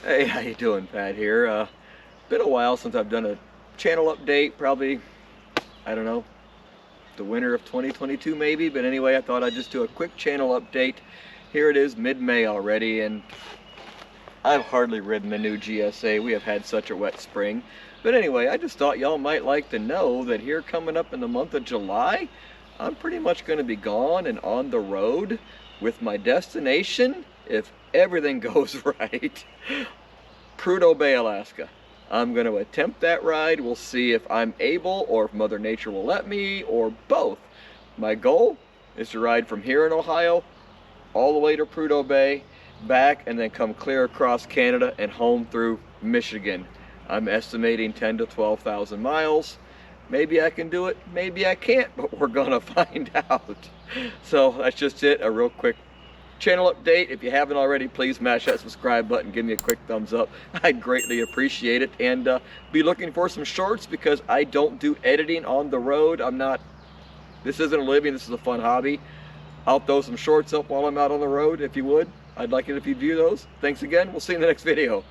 Hey, how you doing? Pat here. Been a while since I've done a channel update, probably, I don't know, the winter of 2022 maybe, but anyway, I thought I'd just do a quick channel update. Here it is, mid-May already, and I've hardly ridden the new GSA. We have had such a wet spring. But anyway, I just thought y'all might like to know that here coming up in the month of July, I'm pretty much going to be gone and on the road with my destination, if everything goes right, Prudhoe Bay, Alaska. I'm going to attempt that ride. We'll see if I'm able or if Mother Nature will let me or both. My goal is to ride from here in Ohio all the way to Prudhoe Bay, back, and then come clear across Canada and home through Michigan. I'm estimating 10 to 12,000 miles. Maybe I can do it, maybe I can't, but we're gonna find out. So that's just it, a real quick channel update. If you haven't already, please smash that subscribe button, give me a quick thumbs up. I'd greatly appreciate it. And be looking for some shorts because I don't do editing on the road. This isn't a living, this is a fun hobby. I'll throw some shorts up while I'm out on the road if you would. I'd like it if you view those. Thanks again, we'll see you in the next video.